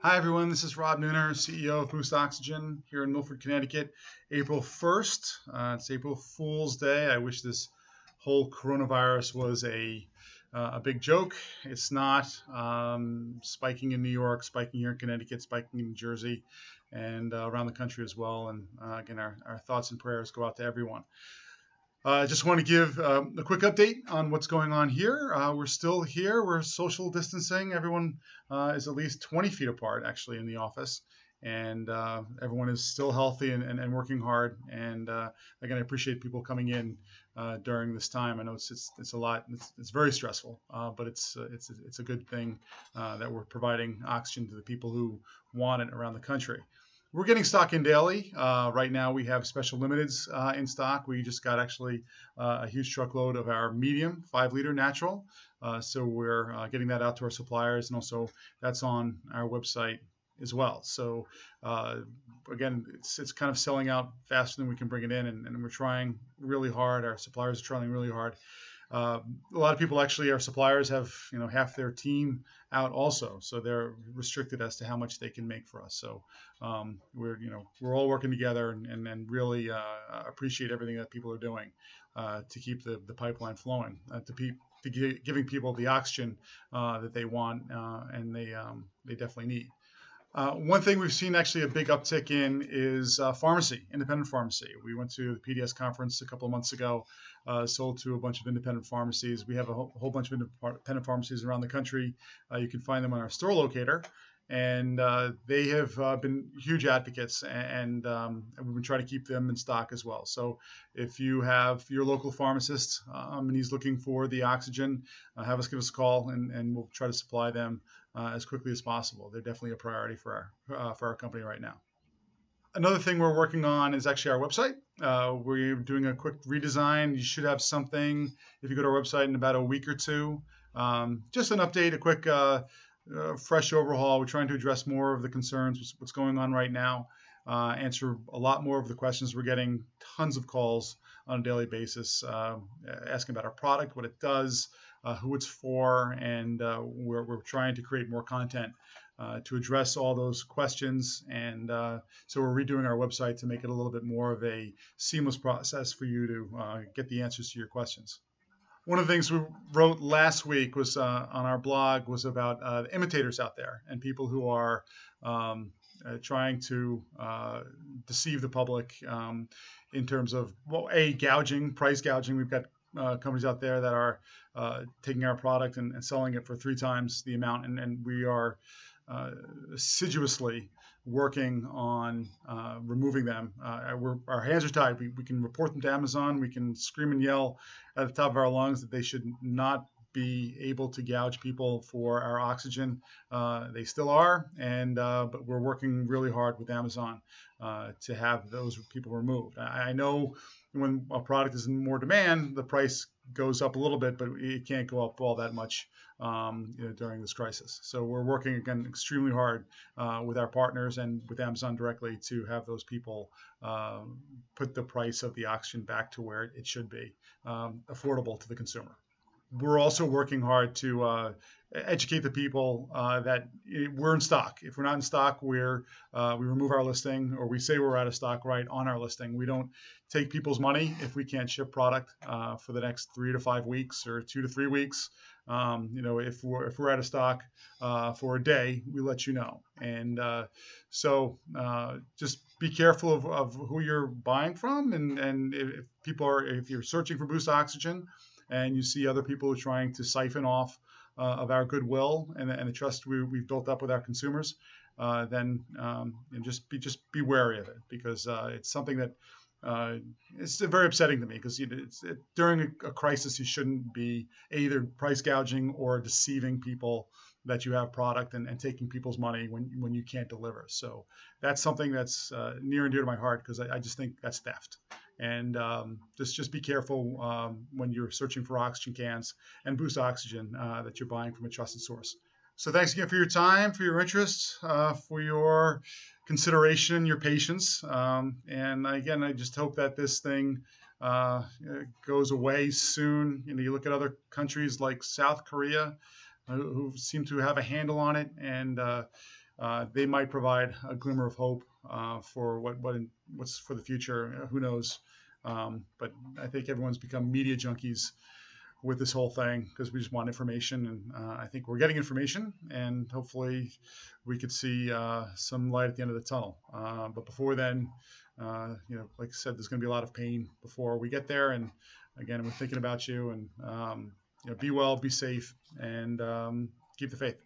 Hi, everyone. This is Rob Neuner, CEO of Boost Oxygen here in Milford, Connecticut. April 1st. It's April Fool's Day. I wish this whole coronavirus was a big joke. It's not. Spiking in New York, spiking here in Connecticut, spiking in New Jersey, and around the country as well. And again, our thoughts and prayers go out to everyone. I just want to give a quick update on what's going on here. We're still here. We're social distancing. Everyone is at least 20 feet apart, actually, in the office. And everyone is still healthy and working hard. And again, I appreciate people coming in during this time. I know it's a lot. It's very stressful, but it's a good thing that we're providing oxygen to the people who want it around the country. We're getting stock in daily. Right now we have special limiteds in stock. We just got actually a huge truckload of our medium 5-liter natural. So we're getting that out to our suppliers, and also that's on our website as well. So again, it's kind of selling out faster than we can bring it in, and we're trying really hard. Our suppliers are trying really hard. A lot of people, actually, our suppliers have half their team out also, so they're restricted as to how much they can make for us. So we're all working together and really appreciate everything that people are doing to keep the pipeline flowing, giving people the oxygen that they want and they definitely need. One thing we've seen actually a big uptick in is independent pharmacy. We went to the PDS conference a couple of months ago, sold to a bunch of independent pharmacies. We have a whole bunch of independent pharmacies around the country. You can find them on our store locator. And they have been huge advocates, and we've been trying to keep them in stock as well. So if you have your local pharmacist and he's looking for the oxygen, give us a call, and we'll try to supply them as quickly as possible. They're definitely a priority for our company right now. Another thing we're working on is actually our website. We're doing a quick redesign. You should have something if you go to our website in about a week or two. Just an update, a quick fresh overhaul. We're trying to address more of the concerns, what's going on right now, answer a lot more of the questions. We're getting tons of calls on a daily basis asking about our product, what it does, who it's for, and we're trying to create more content to address all those questions. And so we're redoing our website to make it a little bit more of a seamless process for you to get the answers to your questions. One of the things we wrote last week was on our blog was about the imitators out there and people who are trying to deceive the public in terms of price gouging. We've got companies out there that are taking our product and selling it for 3 times the amount, and we are assiduously working on removing them. Our hands are tied. We can report them to Amazon. We can scream and yell at the top of our lungs that they should not be able to gouge people for our oxygen. They still are, but we're working really hard with Amazon to have those people removed. I know when a product is in more demand, the price goes up a little bit, but it can't go up all that much during this crisis. So we're working again extremely hard with our partners and with Amazon directly to have those people put the price of the oxygen back to where it should be, affordable to the consumer. We're also working hard to educate the people that we're in stock. If we're not in stock, we remove our listing, or we say we're out of stock right on our listing. We don't take people's money if we can't ship product for the next 3 to 5 weeks or 2 to 3 weeks. If we're out of stock for a day, we let you know. And so just be careful of who you're buying from, and if you're searching for Boost Oxygen, and you see other people who are trying to siphon off of our goodwill and the trust we've built up with our consumers, then just be wary of it, because it's something that it's very upsetting to me, because during a crisis you shouldn't be either price gouging or deceiving people that you have product and taking people's money when you can't deliver. So that's something that's near and dear to my heart, because I just think that's theft. And just be careful when you're searching for oxygen cans and Boost Oxygen that you're buying from a trusted source. So thanks again for your time, for your interest, for your consideration, your patience. And again, I just hope that this thing goes away soon. You look at other countries like South Korea who seem to have a handle on it, and they might provide a glimmer of hope for what's for the future. Who knows? But I think everyone's become media junkies with this whole thing because we just want information, and I think we're getting information, and hopefully we could see some light at the end of the tunnel. But before then, like I said, there's going to be a lot of pain before we get there. And again, we're thinking about you, and be well, be safe, and keep the faith.